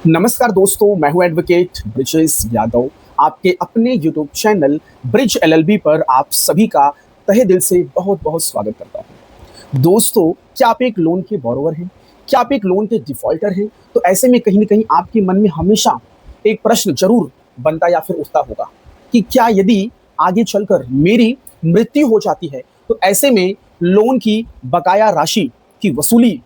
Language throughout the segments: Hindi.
नमस्कार दोस्तों, मैं हूं एडवोकेट ब्रिजेश यादव। आपके अपने यूट्यूब चैनल ब्रिज एलएलबी पर आप सभी का तहे दिल से बहुत बहुत स्वागत करता हूं। दोस्तों, क्या आप एक लोन के बोरोवर हैं? क्या आप एक लोन के डिफॉल्टर हैं? तो ऐसे में कहीं न कहीं आपके मन में हमेशा एक प्रश्न ज़रूर बनता या फिर उठता होगा कि क्या यदि आगे चलकर मेरी मृत्यु हो जाती है, तो ऐसे में लोन की बकाया राशि की वसूली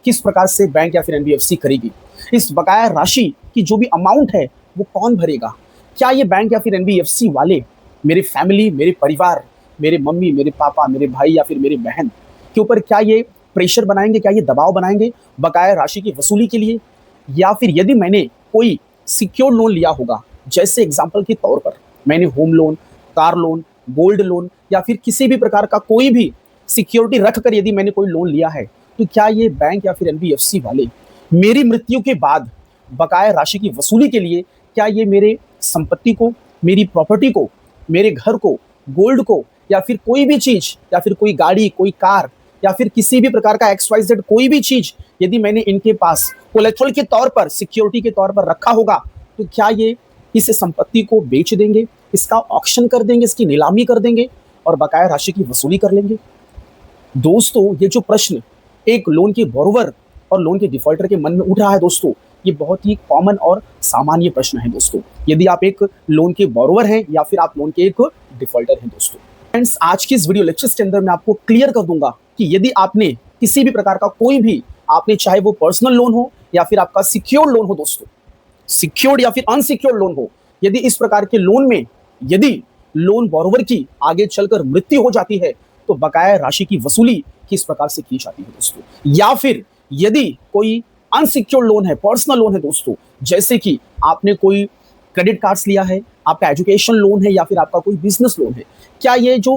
किस प्रकार से बैंक या फिर एनबीएफसी करेगी? इस बकाया राशि की जो भी अमाउंट है, वो कौन भरेगा? क्या ये बैंक या फिर एनबीएफसी वाले मेरी फैमिली, मेरे परिवार, मेरे मम्मी, मेरे पापा, मेरे भाई या फिर मेरी बहन के ऊपर क्या ये प्रेशर बनाएँगे, क्या ये दबाव बनाएँगे बकाया राशि की वसूली के लिए? या फिर यदि मैंने कोई सिक्योर्ड लोन लिया होगा, जैसे एग्ज़ाम्पल के तौर पर मैंने home loan, car loan, gold loan या फिर किसी भी प्रकार का कोई भी सिक्योरिटी रखकर यदि मैंने कोई लोन लिया है, तो क्या ये बैंक या फिर एनबीएफसी वाले मेरी मृत्यु के बाद बकाया राशि की वसूली के लिए क्या ये मेरे संपत्ति को, मेरी प्रॉपर्टी को, मेरे घर को, गोल्ड को या फिर कोई भी चीज़ या फिर कोई गाड़ी, कोई कार या फिर किसी भी प्रकार का एक्स वाई जेड कोई भी चीज़ यदि मैंने इनके पास कोलेटरल के तौर पर, सिक्योरिटी के तौर पर रखा होगा, तो क्या ये इस संपत्ति को बेच देंगे, इसका ऑक्शन कर देंगे, इसकी नीलामी कर देंगे और बकाया राशि की वसूली कर लेंगे? दोस्तों, ये जो प्रश्न एक लोन के बोरोवर और लोन के डिफ़ॉल्टर के मन में उठ रहा है दोस्तों, ये बहुत ही कॉमन और सामान्य प्रश्न है दोस्तों। यदि आप एक लोन के बोरोवर हैं या फिर आप लोन के एक डिफ़ॉल्टर हैं दोस्तों। फ्रेंड्स, आज की इस वीडियो लेक्चर्स के अंदर मैं आपको क्लियर कर दूँगा कि यदि आपने किसी भी प्रकार का कोई भी आपने चाहे वो पर्सनल लोन हो या फिर आपका सिक्योर्ड लोन हो दोस्तों, सिक्योर्ड या फिर अनसिक्योर्ड लोन हो, यदि इस प्रकार के लोन में यदि लोन बोरोवर की आगे चलकर मृत्यु हो जाती है, तो बकाया राशि की वसूली किस प्रकार से की जाती है दोस्तों। या फिर यदि कोई अनसिक्योर्ड लोन है, पर्सनल लोन है दोस्तों, जैसे कि आपने कोई क्रेडिट कार्ड्स लिया है, आपका एजुकेशन लोन है या फिर आपका कोई बिजनेस लोन है, क्या ये जो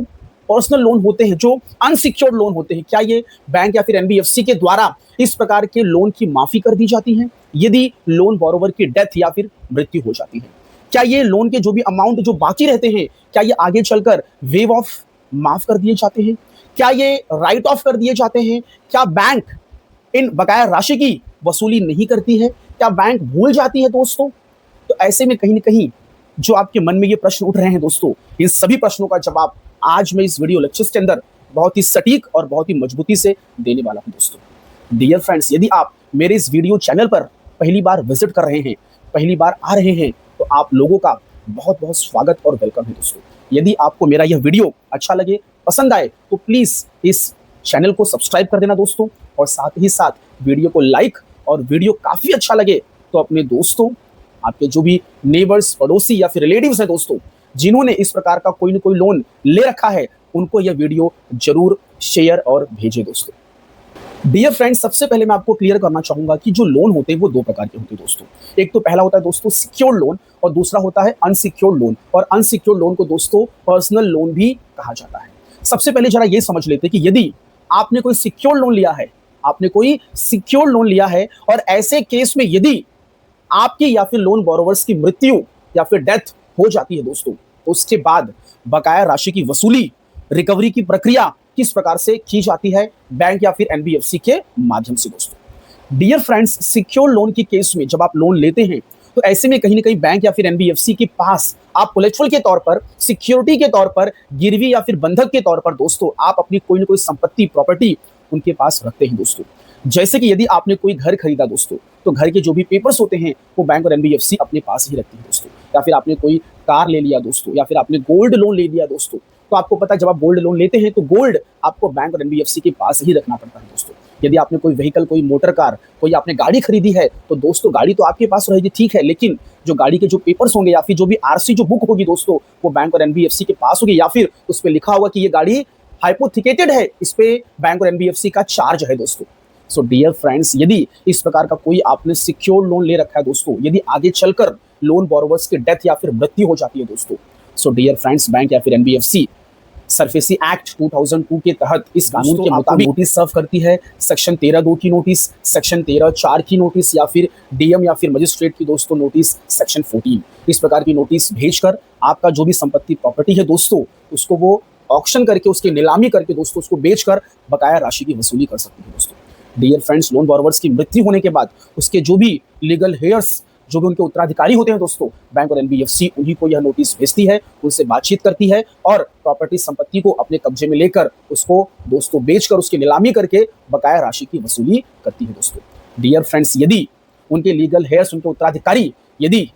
पर्सनल लोन होते हैं, जो अनसिक्योर्ड लोन होते हैं, क्या ये बैंक या फिर एनबीएफसी के द्वारा इस प्रकार के लोन की माफी कर दी जाती है यदि लोन बोरोवर की डेथ या फिर मृत्यु हो जाती है? क्या ये लोन के जो भी अमाउंट जो बाकी रहते हैं, क्या ये आगे चलकर वेव ऑफ माफ कर दिए जाते हैं? क्या ये राइट ऑफ कर दिए जाते हैं? क्या बैंक इन बकाया राशि की वसूली नहीं करती है? क्या बैंक भूल जाती है दोस्तों? तो ऐसे में कहीं न कहीं जो आपके मन में ये प्रश्न उठ रहे हैं दोस्तों, इन सभी प्रश्नों का जवाब आज मैं इस वीडियो लेक्चर्स के अंदर बहुत ही सटीक और बहुत ही मजबूती से देने वाला हूं दोस्तों। डियर फ्रेंड्स, यदि आप मेरे इस वीडियो चैनल पर पहली बार विजिट कर रहे हैं, पहली बार आ रहे हैं, तो आप लोगों का बहुत-बहुत स्वागत और वेलकम है दोस्तों। यदि आपको मेरा यह वीडियो अच्छा लगे, पसंद आए, तो प्लीज़ इस चैनल को सब्सक्राइब कर देना दोस्तों और साथ ही साथ वीडियो को लाइक और वीडियो काफ़ी अच्छा लगे तो अपने दोस्तों, आपके जो भी नेबर्स, पड़ोसी या फिर रिलेटिव्स हैं दोस्तों, जिन्होंने इस प्रकार का कोई न कोई लोन ले रखा है, उनको यह वीडियो ज़रूर शेयर और भेजें दोस्तों। डियर फ्रेंड्स, सबसे पहले मैं आपको क्लियर करना चाहूँगा कि जो लोन होते हैं वो 2 प्रकार के होते हैं दोस्तों। एक तो पहला होता है दोस्तों सिक्योर्ड लोन और दूसरा होता है अनसिक्योर्ड लोन और अनसिक्योर्ड लोन को दोस्तों पर्सनल लोन भी कहा जाता है। सबसे पहले ज़रा ये समझ लेते हैं कि यदि आपने कोई सिक्योर्ड लोन लिया है, आपने कोई सिक्योर्ड लोन लिया है और ऐसे केस में यदि आपकी या फिर लोन बोरोवर्स की मृत्यु या फिर डेथ हो जाती है दोस्तों, तो उसके बाद बकाया राशि की वसूली, रिकवरी की प्रक्रिया किस प्रकार से की जाती है बैंक या फिर एनबीएफसी के माध्यम से दोस्तों। डियर फ्रेंड्स, सिक्योर लोन के केस में जब आप लोन लेते हैं, तो ऐसे में कहीं न कहीं बैंक या फिर एनबीएफसी के पास आप कोलेटरल के तौर पर, सिक्योरिटी के तौर पर, गिरवी या फिर बंधक के तौर पर दोस्तों आप अपनी कोई न कोई संपत्ति, प्रॉपर्टी उनके पास रखते हैं दोस्तों। जैसे कि यदि आपने कोई घर खरीदा दोस्तों, तो घर के जो भी पेपर्स होते हैं, वो बैंक और एनबीएफसी अपने पास ही रखती है दोस्तों। या फिर आपने कोई कार ले लिया दोस्तों या फिर आपने गोल्ड लोन ले लिया दोस्तों, तो आपको पता है जब आप गोल्ड लोन लेते हैं, तो गोल्ड आपको बैंक और एनबीएफसी के पास ही रखना पड़ता है दोस्तों। यदि आपने कोई व्हीकल, कोई मोटर कार, कोई आपने गाड़ी खरीदी है, तो दोस्तों गाड़ी तो आपके पास रहेगी, ठीक है, लेकिन जो गाड़ी के जो पेपर्स होंगे या फिर जो भी आरसी जो बुक होगी दोस्तों, वो बैंक और एनबीएफसी के पास होगी या फिर उस पे लिखा होगा कि ये गाड़ी हाइपोथेकेटेड है, इस पे बैंक और एनबीएफसी का चार्ज है दोस्तों। सो डियर फ्रेंड्स, यदि इस प्रकार का कोई आपने सिक्योर्ड लोन ले रखा है दोस्तों, यदि आगे चलकर लोन बोरोवर्स की डेथ या फिर मृत्यु हो जाती है दोस्तों, सो डियर फ्रेंड्स, बैंक या फिर एनबीएफसी सरफेसी एक्ट 2002 के तहत इस कानून के मुताबिक नोटिस सर्व करती है। सेक्शन 13(2) की नोटिस, सेक्शन 13(4) की नोटिस या फिर डीएम या फिर मजिस्ट्रेट की दोस्तों नोटिस सेक्शन 14, इस प्रकार की नोटिस भेजकर आपका जो भी संपत्ति, प्रॉपर्टी है दोस्तों, उसको वो ऑक्शन करके, उसकी नीलामी करके दोस्तों उसको बेचकर बकाया राशि की वसूली कर सकते हैं दोस्तों। डियर फ्रेंड्स, लोन बोरोवर्स की मृत्यु होने के बाद उसके जो भी लीगल हेयर्स, जो भी उनके उत्तराधिकारी होते हैं दोस्तों, बैंक और एनबीएफसी उन्हीं को यह नोटिस भेजती है, उनसे बातचीत करती है और प्रॉपर्टी संपत्ति को अपने कब्जे में लेकर उसको दोस्तों बेचकर उसकी नीलामी करके बकाया राशि की वसूली करती है दोस्तों। डियर फ्रेंड्स, यदि उनके लीगल हेयर्स, उनके उत्तराधिकारी यदि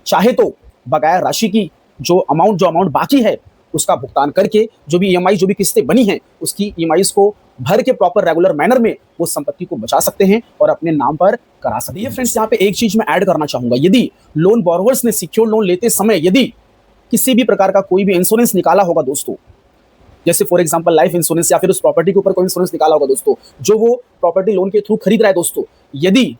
चाहे तो बकाया राशि की जो अमाउंट बाकी है उसका भुगतान करके जो भी ईएमआई, जो भी किस्तें बनी हैं, उसकी ईएमआईज़ को भर के प्रॉपर रेगुलर मैनर में वो संपत्ति को बचा सकते हैं और अपने नाम पर करा सकते हैं। फ्रेंड्स, यहाँ पे एक चीज मैं ऐड करना चाहूंगा, यदि लोन बोरोवर्स ने सिक्योर लोन लेते समय यदि किसी भी प्रकार का कोई भी इंश्योरेंस निकाला होगा दोस्तों, जैसे फॉर एग्जांपल लाइफ इंश्योरेंस या फिर उस प्रॉपर्टी के ऊपर कोई इंश्योरेंस निकाला होगा दोस्तों, जो वो प्रॉपर्टी लोन के थ्रू खरीद रहा है दोस्तों, यदि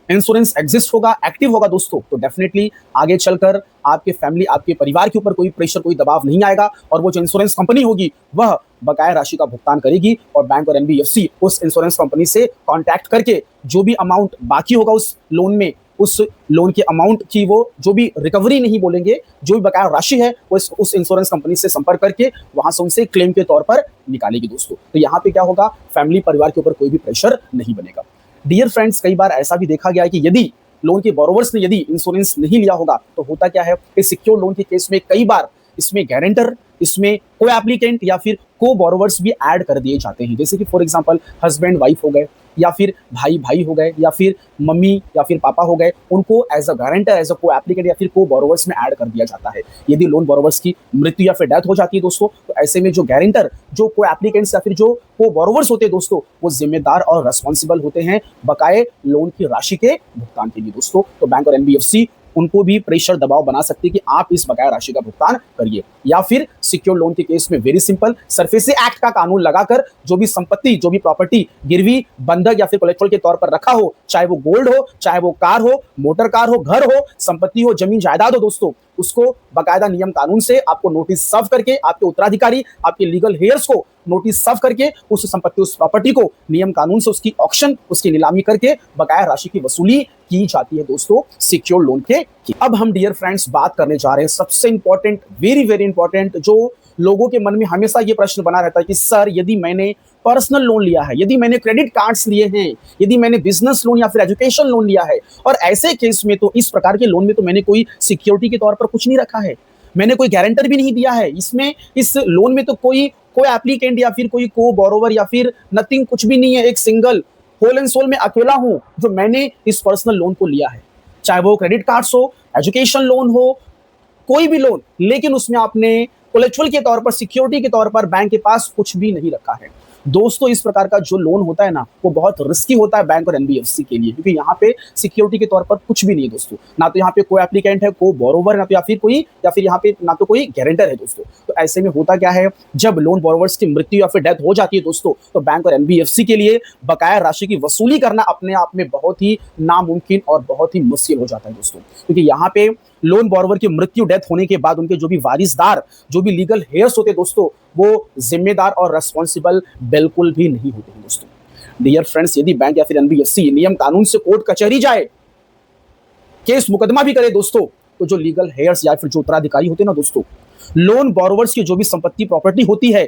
इंश्योरेंस एग्जिस्ट होगा, एक्टिव होगा दोस्तों, तो डेफिनेटली आगे चलकर आपके फैमिली, आपके परिवार के ऊपर कोई प्रेशर, कोई दबाव नहीं आएगा और वो जो इंश्योरेंस कंपनी होगी वह बकाया राशि का भुगतान करेगी और बैंक और एनबीएफसी उस इंश्योरेंस कंपनी से कांटेक्ट करके जो भी अमाउंट बाकी होगा उस लोन में, उस लोन के अमाउंट की वो जो भी रिकवरी नहीं बोलेंगे, जो भी बकाया राशि है वो उस इंश्योरेंस कंपनी से संपर्क करके वहां से उनसे क्लेम के तौर पर निकालेगी दोस्तों। तो यहाँ पे क्या होगा, फैमिली, परिवार के ऊपर कोई भी प्रेशर नहीं बनेगा। डियर फ्रेंड्स, कई बार ऐसा भी देखा गया है कि यदि लोन के बोरोवर्स ने यदि इंश्योरेंस नहीं लिया होगा तो होता क्या है, इस सिक्योर लोन के केस में कई बार इसमें गारंटर, इसमें को एप्लीकेंट या फिर को बोरोवर्स भी ऐड कर दिए जाते हैं। जैसे कि फॉर एग्जांपल हस्बैंड वाइफ हो गए या फिर भाई भाई हो गए या फिर मम्मी या फिर पापा हो गए, उनको as a guarantor, as a co applicant या फिर को बोरोवर्स में ऐड कर दिया जाता है। यदि लोन बोरोवर्स की मृत्यु या फिर डेथ हो जाती है दोस्तों, तो ऐसे में जो गारंटर, जो को एप्लीकेंट्स या फिर जो को बोरोवर्स होते हैं दोस्तों, वो जिम्मेदार और रेस्पॉन्सिबल होते हैं बकाये लोन की राशि के भुगतान के लिए दोस्तों। तो बैंक और एनबीएफसी उनको भी प्रेशर, दबाव बना सकती है कि आप इस बकाया राशि का भुगतान करिए। या फिर सिक्योर लोन के केस में वेरी सिंपल, सरफेसी एक्ट का कानून लगाकर जो भी संपत्ति, जो भी प्रॉपर्टी गिरवी, बंधक या फिर कोलेक्ट्रल के तौर पर रखा हो, चाहे वो गोल्ड हो, चाहे वो कार हो, मोटर कार हो, घर हो, संपत्ति हो, जमीन जायदाद हो दोस्तों, उसको बाकायदा नियम कानून से आपको नोटिस सर्व करके, आपके उत्तराधिकारी, आपके लीगल हेयर्स को नोटिस सर्व करके उस संपत्ति, उस प्रॉपर्टी को नियम कानून से उसकी ऑक्शन, उसकी नीलामी करके बकाया राशि की वसूली की जाती है दोस्तों सिक्योर लोन के। अब हम डियर फ्रेंड्स बात करने जा रहे हैं सबसे इंपॉर्टेंट, वेरी वेरी इंपॉर्टेंट, जो लोगों के मन में हमेशा ये प्रश्न बना रहता है कि सर, यदि मैंने पर्सनल लोन लिया है, यदि मैंने क्रेडिट कार्ड्स लिए हैं, यदि मैंने बिजनेस लोन या फिर एजुकेशन लोन लिया है, और ऐसे केस में तो इस प्रकार के लोन में तो मैंने कोई सिक्योरिटी के तौर पर कुछ नहीं रखा है, मैंने कोई गारंटर भी नहीं दिया है, इसमें इस लोन में तो कोई एप्लीकेंट या फिर कोई को बोरोवर या फिर नथिंग, कुछ भी नहीं है, एक सिंगल होल एंड सोल में अकेला हूं जो मैंने इस पर्सनल लोन को लिया है, चाहे वो क्रेडिट कार्ड्स हो, एजुकेशन लोन हो, कोई भी लोन, लेकिन उसमें आपने कोलेक्ट्रल के तौर पर, सिक्योरिटी के तौर पर बैंक के पास कुछ भी नहीं रखा है। दोस्तों, इस प्रकार का जो लोन होता है ना, वो बहुत रिस्की होता है बैंक और एनबीएफसी के लिए, क्योंकि यहाँ पे सिक्योरिटी के तौर पर कुछ भी नहीं है दोस्तों, ना तो यहाँ पे कोई एप्लीकेंट है, को बोरोवर, ना तो या फिर यहाँ पे ना तो कोई गारंटर है दोस्तों। तो ऐसे में होता क्या है, जब लोन बोरोवर्स की मृत्यु या फिर डेथ हो जाती है दोस्तों, तो बैंक और एनबीएफसी के लिए बकाया राशि की वसूली करना अपने आप में बहुत ही नामुमकिन और बहुत ही मुश्किल हो जाता है दोस्तों, क्योंकि यहाँ पे लोन बोरोवर की मृत्यु, डेथ होने के बाद उनके जो भी वारिसदार, जो भी लीगल हेयर्स होते दोस्तों, वो जिम्मेदार और रेस्पॉन्सिबल बिल्कुल भी नहीं होते हैं दोस्तों। डियर फ्रेंड्स, यदि बैंक या फिर एनबीएफसी नियम कानून से कोर्ट कचहरी जाए, केस मुकदमा भी करे दोस्तों, तो जो लीगल हेयर्स या फिर जो उत्तराधिकारी होते हैं ना दोस्तों, लोन बोरोवर्स की जो भी संपत्ति, प्रॉपर्टी होती है,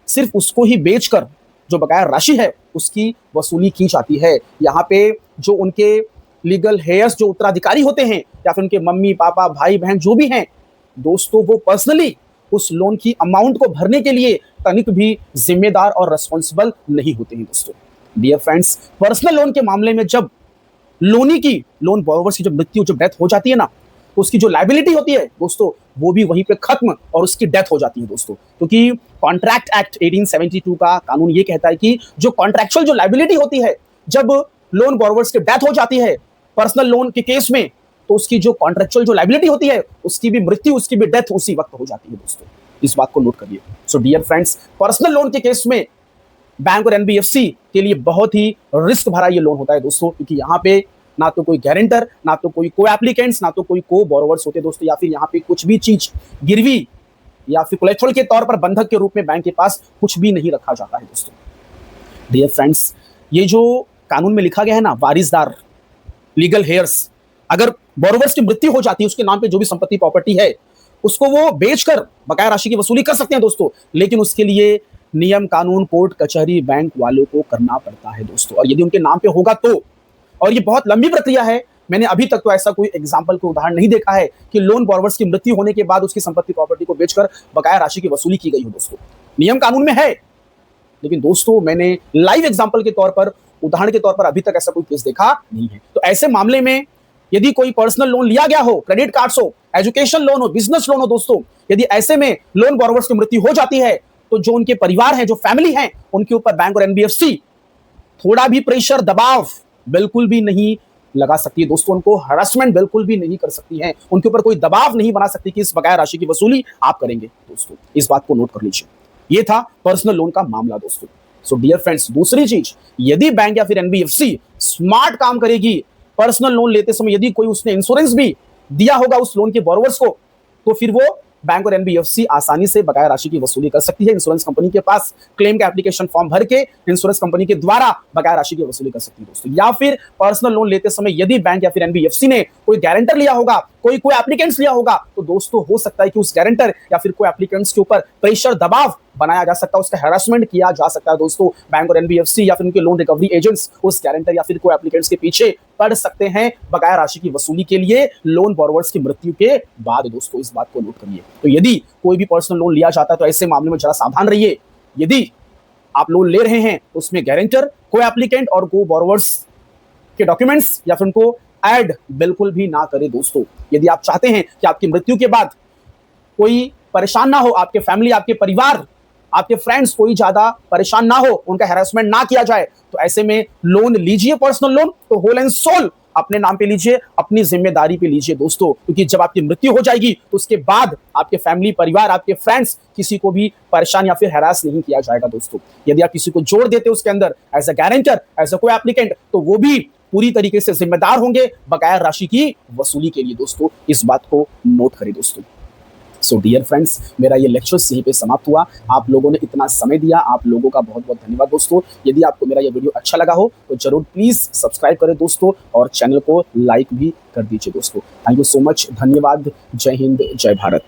सिर्फ उसको ही बेचकर जो बकाया राशि है उसकी वसूली की जाती है। यहाँ पे जो उनके लीगल हेयर्स, जो उत्तराधिकारी होते हैं या फिर उनके मम्मी पापा, भाई बहन जो भी हैं दोस्तों, वो पर्सनली उस लोन की अमाउंट को भरने के लिए तनिक भी जिम्मेदार और रेस्पॉन्सिबल नहीं होते हैं दोस्तों। डियर फ्रेंड्स, पर्सनल लोन के मामले में जब लोन बोरोवर्स की जब मृत्यु, जब डेथ हो जाती है ना, तो उसकी जो लायबिलिटी होती है दोस्तों, वो भी वहीं पे खत्म और उसकी डेथ हो जाती है दोस्तों, क्योंकि कॉन्ट्रैक्ट एक्ट 1872 का कानून ये कहता है कि जो कॉन्ट्रैक्चुअल जो लायबिलिटी होती है, जब लोन बोरोवर्स की डेथ हो जाती है पर्सनल लोन के केस में, तो उसकी जो कॉन्ट्रैक्चुअल जो लायबिलिटी होती है, उसकी भी मृत्यु, उसकी भी डेथ उसी वक्त हो जाती है दोस्तों। इस बात को नोट करिए। So dear friends, personal loan के केस में बैंक और एनबीएफसी के लिए बहुत ही रिस्क भरा ये लोन होता है दोस्तों, क्योंकि यहाँ पे ना तो कोई गारंटर, ना तो कोई को एप्लीकेंट्स, ना तो कोई को बोरोवर्स होते दोस्तों, या फिर यहाँ पे कुछ भी चीज गिरवी या फिर कोलेक्ट्रल के तौर पर बंधक के रूप में बैंक के पास कुछ भी नहीं रखा जाता है दोस्तों। डियर फ्रेंड्स, ये जो कानून में लिखा गया है ना, वारिसदार, लीगल हेयर्स, अगर बोरोवर्स की मृत्यु हो जाती है, उसके नाम पे जो भी संपत्ति, प्रॉपर्टी है, उसको वो बेचकर बकाया राशि की वसूली कर सकते हैं दोस्तों, लेकिन उसके लिए नियम कानून कोर्ट कचहरी बैंक वालों को करना पड़ता है दोस्तों, और यदि उनके नाम पे होगा तो। और ये बहुत लंबी प्रक्रिया है। मैंने अभी तक तो ऐसा कोई एग्जाम्पल को उदाहरण नहीं देखा है कि लोन बॉर्वर्स की मृत्यु होने के बाद उसकी संपत्ति प्रॉपर्टी को बेचकर बकाया राशि की वसूली की गई हो दोस्तों। नियम कानून में है, लेकिन दोस्तों मैंने लाइव एग्जाम्पल के तौर पर, उदाहरण के तौर पर अभी तक ऐसा कोई केस देखा नहीं है। तो ऐसे मामले में यदि कोई पर्सनल लोन लिया गया हो, क्रेडिट कार्ड्स हो, एजुकेशन लोन हो, बिजनेस लोन हो दोस्तों, यदि ऐसे में लोन बॉर्वर्स की मृत्यु हो जाती है तो जो उनके परिवार हैं, जो फैमिली हैं, उनके ऊपर बैंक और एनबीएफसी थोड़ा भी प्रेशर, दबाव बिल्कुल भी नहीं लगा सकती है दोस्तों। उनको हरासमेंट बिल्कुल भी नहीं कर सकती है, उनके ऊपर कोई दबाव नहीं बना सकती कि इस बकाया राशि की वसूली आप करेंगे दोस्तों। इस बात को नोट कर लीजिए। ये था पर्सनल लोन का मामला दोस्तों। सो डियर फ्रेंड्स, दूसरी चीज, यदि बैंक या फिर एनबीएफसी स्मार्ट काम करेगी, पर्सनल लोन लेते समय यदि कोई उसने इंश्योरेंस भी दिया होगा उस लोन के बोरोवर्स को, तो फिर वो बैंक और एनबीएफसी आसानी से बकाया राशि की वसूली कर सकती है। इंश्योरेंस कंपनी के पास क्लेम का एप्लीकेशन फॉर्म भर के इंश्योरेंस कंपनी के द्वारा बकाया राशि की वसूली कर सकती है दोस्तों। या फिर पर्सनल लोन लेते समय यदि बैंक या फिर एनबीएफसी ने कोई गारंटर लिया होगा, कोई एप्लीकेंट्स लिया होगा, तो दोस्तों हो सकता है कि उस गारंटर या फिर कोई एप्लीकेंट्स के ऊपर प्रेशर, दबाव बनाया जा सकता है, उसका हैरेसमेंट किया जा सकता है दोस्तों। बैंक और एनबीएफसी या फिर उनके लोन रिकवरी एजेंट्स उस गारंटर या फिर कोई एप्लीकेंट्स के पीछे पड़ सकते हैं बकाया राशि की वसूली के लिए लोन बॉर्वर्स की मृत्यु के बाद दोस्तों। इस बात को नोट करिए। तो यदि कोई भी पर्सनल लोन लिया जाता है तो ऐसे मामले में जरा सावधान रहिए। यदि आप लोन ले रहे हैं तो उसमें गारंटर, को एप्लीकेंट और को बॉर्वर्स के डॉक्यूमेंट्स या फिर उनको ऐड बिल्कुल भी ना करें दोस्तों। यदि आप चाहते हैं कि आपकी मृत्यु के बाद कोई परेशान ना हो, आपके फैमिली, आपके परिवार, आपके फ्रेंड्स कोई ज्यादा परेशान ना हो, उनका हैरेसमेंट ना किया जाए, तो ऐसे में लोन लीजिए। पर्सनल लोन तो होल एंड सोल अपने नाम पे लीजिए, अपनी जिम्मेदारी पे लीजिए दोस्तों, क्योंकि जब आपकी मृत्यु हो जाएगी तो उसके बाद आपके फैमिली, परिवार, आपके फ्रेंड्स, किसी को भी परेशान या फिर हैरास नहीं किया जाएगा दोस्तों। यदि आप किसी को जोड़ देते उसके अंदर as a guarantor, as a कोई एप्लीकेंट, तो वो भी पूरी तरीके से जिम्मेदार होंगे बकाया राशि की वसूली के लिए दोस्तों। इस बात को नोट करें दोस्तों। सो डियर फ्रेंड्स, मेरा ये लेक्चर यहीं पे समाप्त हुआ। आप लोगों ने इतना समय दिया, आप लोगों का बहुत बहुत धन्यवाद दोस्तों। यदि आपको मेरा ये वीडियो अच्छा लगा हो तो जरूर प्लीज सब्सक्राइब करें दोस्तों, और चैनल को लाइक भी कर दीजिए दोस्तों। थैंक यू सो मच, धन्यवाद। जय हिंद, जय भारत।